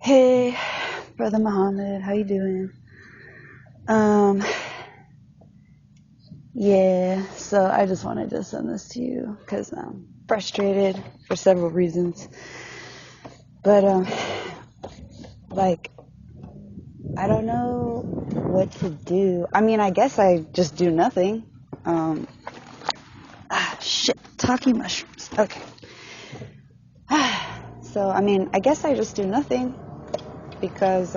Hey, brother Muhammad, how you doing? Um, yeah, so I just wanted to send this to you because I'm frustrated for several reasons. But, like, I don't know what to do. I mean, I guess I just do nothing. Um, shit, talking mushrooms. Okay. So, I mean, I guess I just do nothing because,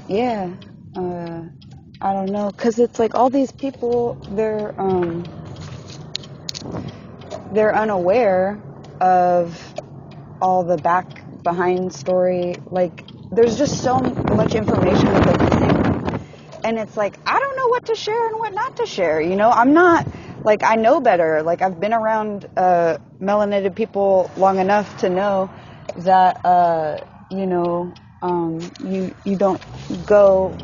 yeah, uh, I don't know, because it's like all these people, they're unaware of all the behind story. Like, there's just so much information that they're missing. And it's like, I don't know what to share and what not to share. I'm not, like, I know better. Like, I've been around melanated people long enough to know that, you don't go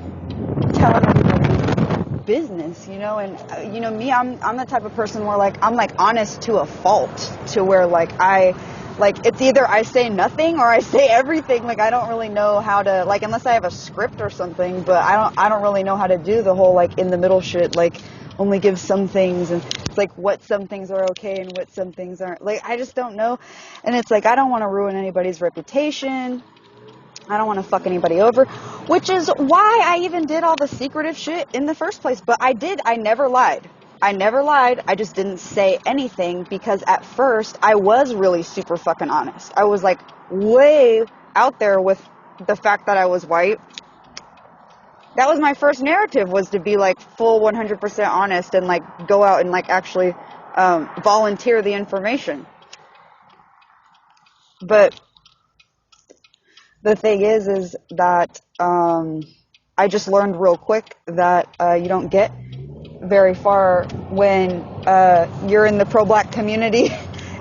telling everybody business, and me, I'm the type of person where like I'm like honest to a fault, to where like it's either I say nothing or I say everything. Like, I don't really know how to, like, unless I have a script or something, but I don't really know how to do the whole like in the middle shit, like only give some things, and it's like what some things are okay and what some things aren't. Like, I just don't know. And it's like I don't want to ruin anybody's reputation. I don't want to fuck anybody over, which is why I even did all the secretive shit in the first place. But I never lied. I never lied. I just didn't say anything because at first I was really super fucking honest. I was like way out there with the fact that I was white. That was my first narrative, was to be like full 100% honest and like go out and like actually volunteer the information. But the thing is that I just learned real quick that you don't get very far when you're in the pro-black community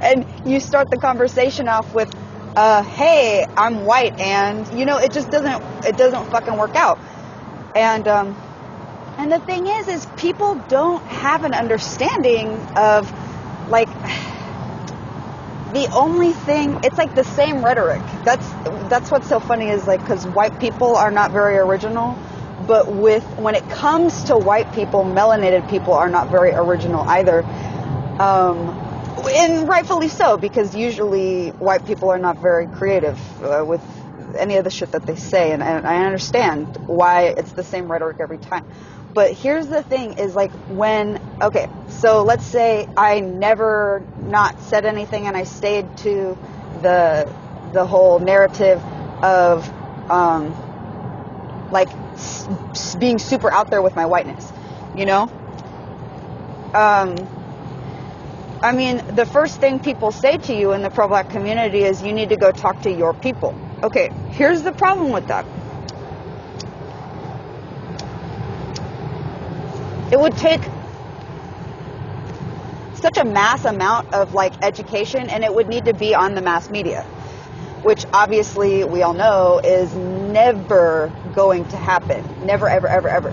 and you start the conversation off with, hey, I'm white, and it doesn't fucking work out. And the thing is people don't have an understanding of, like, the only thing, it's like the same rhetoric. That's what's so funny, is like, because white people are not very original, but when it comes to white people, melanated people are not very original either. And rightfully so, because usually white people are not very creative with any of the shit that they say, and I understand why it's the same rhetoric every time. But here's the thing, is like okay, so let's say I never not said anything and I stayed to the whole narrative of like being super out there with my whiteness, I mean, the first thing people say to you in the pro-black community is you need to go talk to your people. Okay, here's the problem with that. It would take such a mass amount of like education, and it would need to be on the mass media, which obviously we all know is never going to happen. Never, ever, ever, ever.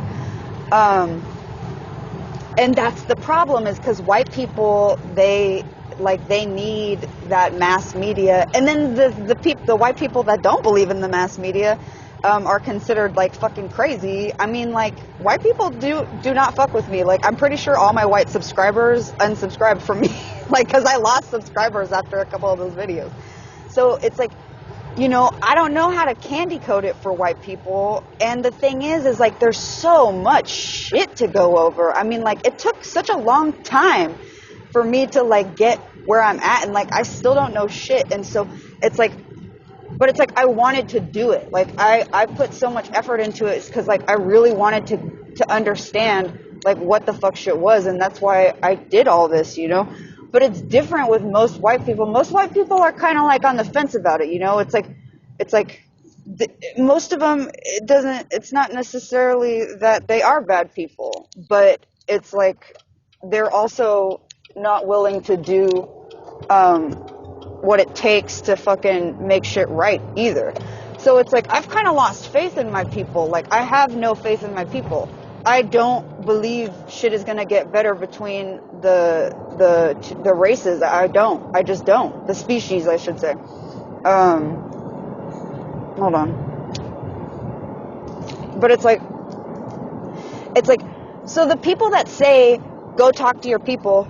And that's the problem, is because white people, they need that mass media, and then the white people that don't believe in the mass media are considered like fucking crazy. I mean, like, white people do not fuck with me. Like, I'm pretty sure all my white subscribers unsubscribed from me, like, because I lost subscribers after a couple of those videos. So it's like, I don't know how to candy coat it for white people. And the thing is like, there's so much shit to go over. I mean, like, it took such a long time for me to like get where I'm at, and like I still don't know shit. And so it's like, but it's like I wanted to do it. Like, I put so much effort into it because like I really wanted to understand like what the fuck shit was, and that's why I did all this, But it's different with most white people. Most white people are kind of like on the fence about it, It's like most of them, it's not necessarily that they are bad people, but it's like they're also not willing to do what it takes to fucking make shit right either. So it's like I've kind of lost faith in my people. Like, I have no faith in my people. I don't believe shit is gonna get better between the races. I just don't. The species, I should say. Hold on. But it's like, so the people that say, go talk to your people,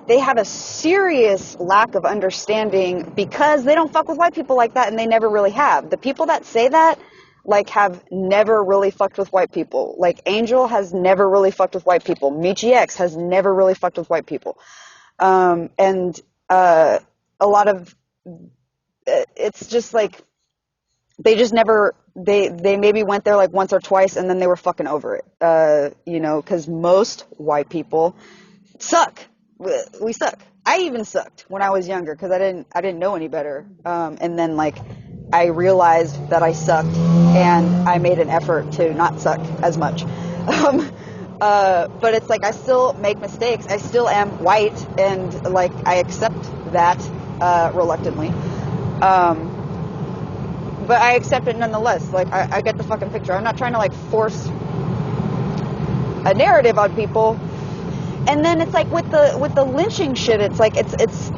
they have a serious lack of understanding because they don't fuck with white people like that, and they never really have. The people that say that, like, have never really fucked with white people. Like, Angel has never really fucked with white people. Michi X has never really fucked with white people. And a lot of, it's just like, they just never, they maybe went there like once or twice and then they were fucking over it. You know, because most white people suck. We suck. I even sucked when I was younger because I didn't know any better. And then like I realized that I sucked and I made an effort to not suck as much. But it's like I still make mistakes. I still am white, and like I accept that reluctantly. But I accept it nonetheless. Like I get the fucking picture. I'm not trying to like force a narrative on people. And then it's like with the lynching shit, it's like it's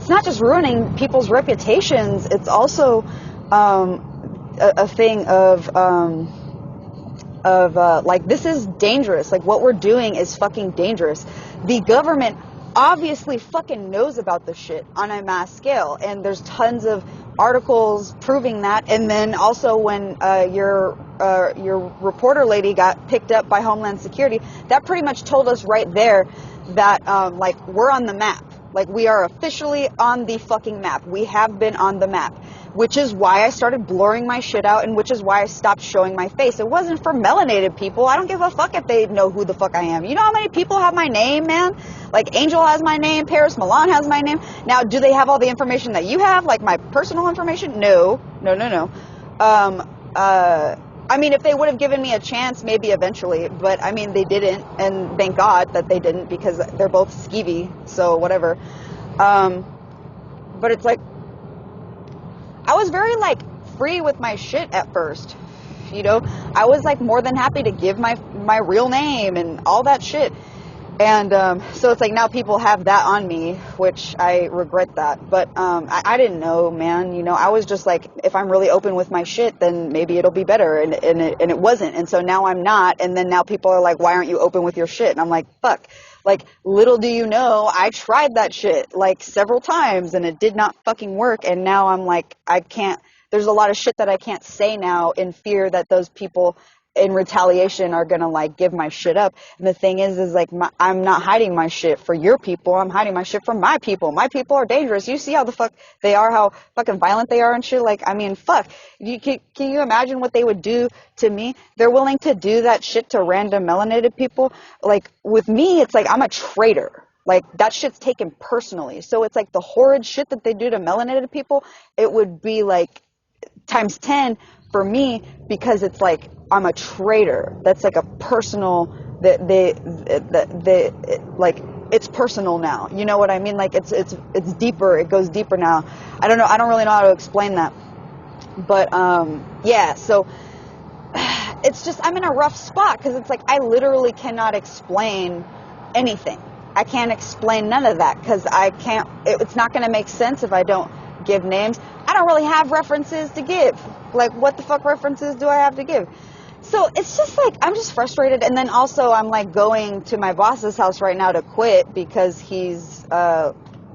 not just ruining people's reputations. It's also a thing of like, this is dangerous. Like, what we're doing is fucking dangerous. The government obviously fucking knows about this shit on a mass scale, and there's tons of articles proving that. And then also when your reporter lady got picked up by Homeland Security, that pretty much told us right there that like, we're on the map. Like, we are officially on the fucking map. We have been on the map, which is why I started blurring my shit out, and which is why I stopped showing my face. It wasn't for melanated people. I don't give a fuck if they know who the fuck I am. You know how many people have my name, man? Like, Angel has my name, Paris Milan has my name. Now, do they have all the information that you have, like my personal information? No. I mean, if they would have given me a chance, maybe eventually, but I mean, they didn't, and thank God that they didn't, because they're both skeevy, so whatever. But it's like, I was very like free with my shit at first, you know. I was like more than happy to give my real name and all that shit. And so it's like now people have that on me, which I regret that. But I didn't know, man. You know, I was just like, if I'm really open with my shit, then maybe it'll be better. And it wasn't. And so now I'm not. And then now people are like, why aren't you open with your shit? And I'm like, fuck. Like, little do you know, I tried that shit like several times and it did not fucking work. And now I'm like, I can't. There's a lot of shit that I can't say now in fear that those people in retaliation are gonna like give my shit up. And the thing is like, I'm not hiding my shit for your people. I'm hiding my shit from my people. My people are dangerous. You see how the fuck they are, how fucking violent they are and shit. Like, I mean, fuck. Can you imagine what they would do to me? They're willing to do that shit to random melanated people. Like, with me, it's like I'm a traitor. Like, that shit's taken personally. So it's like the horrid shit that they do to melanated people, it would be like times 10 for me, because it's like I'm a traitor. That's like a personal, that they like, it's personal now. You know what I mean? Like, it's deeper. It goes deeper now. I don't know. I don't really know how to explain that. But yeah. So it's just, I'm in a rough spot because it's like I literally cannot explain anything. I can't explain none of that because I can't. It's not going to make sense if I don't give names. I don't really have references to give. Like, what the fuck references do I have to give? So it's just like, I'm just frustrated. And then also I'm like going to my boss's house right now to quit because he's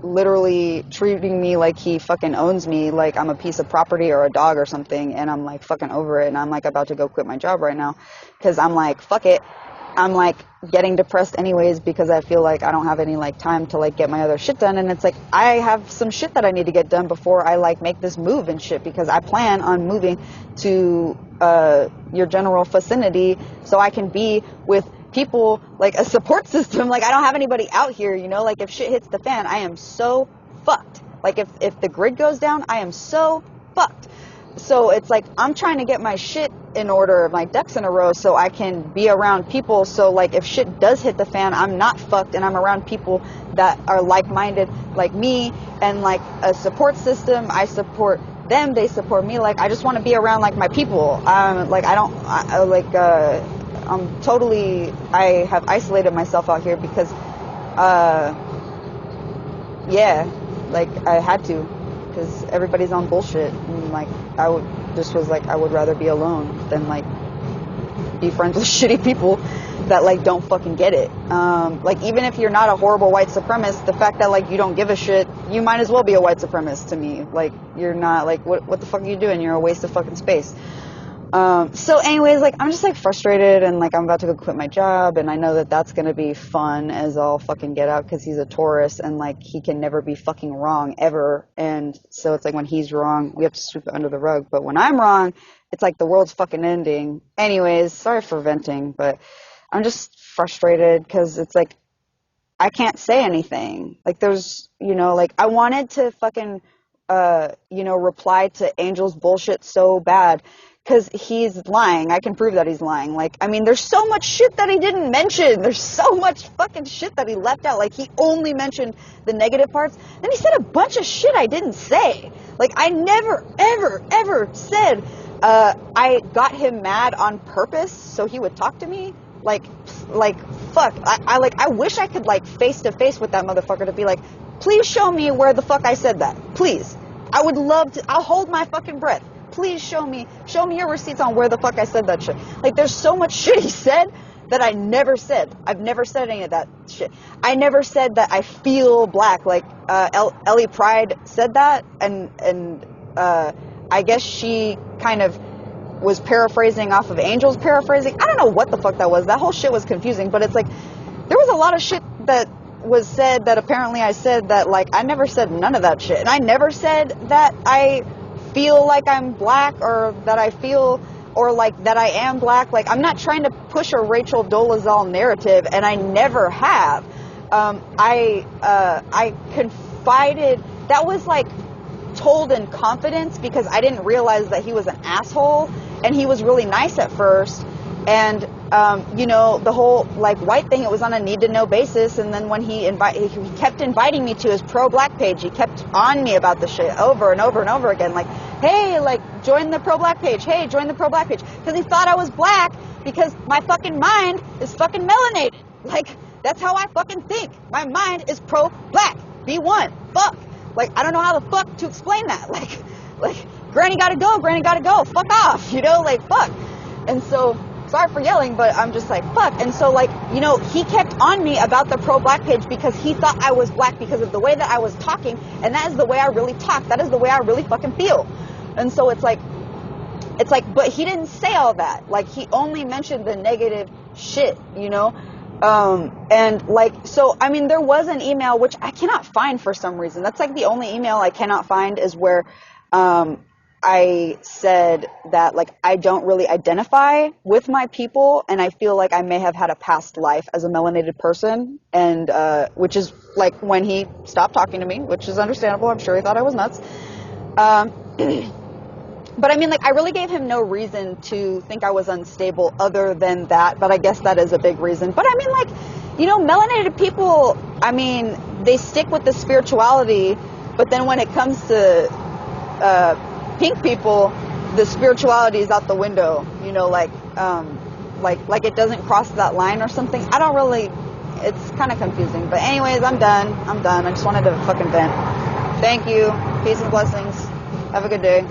literally treating me like he fucking owns me, like I'm a piece of property or a dog or something. And I'm like fucking over it. And I'm like about to go quit my job right now because I'm like, fuck it. I'm like getting depressed anyways because I feel like I don't have any like time to like get my other shit done. And it's like, I have some shit that I need to get done before I like make this move and shit, because I plan on moving to your general vicinity so I can be with people, like a support system. Like, I don't have anybody out here, you know, like if shit hits the fan, I am so fucked. Like if the grid goes down, I am so fucked. So it's like, I'm trying to get my shit in order, my ducks in a row, so I can be around people. So like, if shit does hit the fan, I'm not fucked, and I'm around people that are like-minded like me, and like a support system. I support them, they support me. Like, I just want to be around like my people. Like, I'm totally, I have isolated myself out here because yeah, like I had to. because everybody's on bullshit. And, like, I would rather be alone than, like, be friends with shitty people that, like, don't fucking get it. Like, even if you're not a horrible white supremacist, the fact that, like, you don't give a shit, you might as well be a white supremacist to me. Like, you're not, like, what the fuck are you doing? You're a waste of fucking space. So anyways, like, I'm just, like, frustrated, and, like, I'm about to go quit my job, and I know that that's gonna be fun as all fucking get out, because he's a Taurus, and, like, he can never be fucking wrong, ever, and so it's like, when he's wrong, we have to sweep it under the rug, but when I'm wrong, it's like the world's fucking ending. Anyways, sorry for venting, but I'm just frustrated, because it's like, I can't say anything. Like, there's, you know, like, I wanted to fucking, you know, reply to Angel's bullshit so bad, because he's lying. I can prove that he's lying. Like, I mean, there's so much shit that he didn't mention. There's so much fucking shit that he left out. Like, he only mentioned the negative parts. Then he said a bunch of shit I didn't say. Like, I never, ever, ever said, I got him mad on purpose so he would talk to me. Like, fuck. I wish I could, like, face to face with that motherfucker to be like, please show me where the fuck I said that. Please. I would love to. I'll hold my fucking breath. Please show me your receipts on where the fuck I said that shit. Like, there's so much shit he said that I never said. I've never said any of that shit. I never said that I feel black. Like, Ellie Pride said that, and I guess she kind of was paraphrasing off of Angel's paraphrasing. I don't know what the fuck that was. That whole shit was confusing, but it's like, there was a lot of shit that was said that apparently I said that, like, I never said none of that shit. And I never said that I feel like I'm black, or that I feel, or like that I am black. Like, I'm not trying to push a Rachel Dolezal narrative, and I never have. I confided, that was like told in confidence, because I didn't realize that he was an asshole, and he was really nice at first. And you know, the whole, like, white thing, it was on a need-to-know basis. And then when he kept inviting me to his pro-black page, he kept on me about the shit over and over and over again. Like, hey, like, join the pro-black page. Hey, join the pro-black page. Because he thought I was black, because my fucking mind is fucking melanated. Like, that's how I fucking think. My mind is pro-black. B1. Fuck. Like, I don't know how the fuck to explain that. Like, granny gotta go, granny gotta go. Fuck off, you know? Like, fuck. And so, sorry for yelling, but I'm just like, fuck. And so, like, you know, he kept on me about the pro-black page because he thought I was black because of the way that I was talking, and that is the way I really talk. That is the way I really fucking feel. And so it's like, but he didn't say all that. Like, he only mentioned the negative shit, you know? And, like, so, I mean, there was an email, which I cannot find for some reason. That's, like, the only email I cannot find, is where, I said that, like, I don't really identify with my people, and I feel like I may have had a past life as a melanated person, and which is, like, when he stopped talking to me, which is understandable. I'm sure he thought I was nuts. But I mean, like, I really gave him no reason to think I was unstable other than that, but I guess that is a big reason. But I mean, like, you know, melanated people, I mean, they stick with the spirituality, but then when it comes to pink people, the spirituality is out the window, you know, like it doesn't cross that line or something. I don't really, it's kind of confusing. But anyways, I'm done. I just wanted to fucking vent. Thank you. Peace and blessings. Have a good day.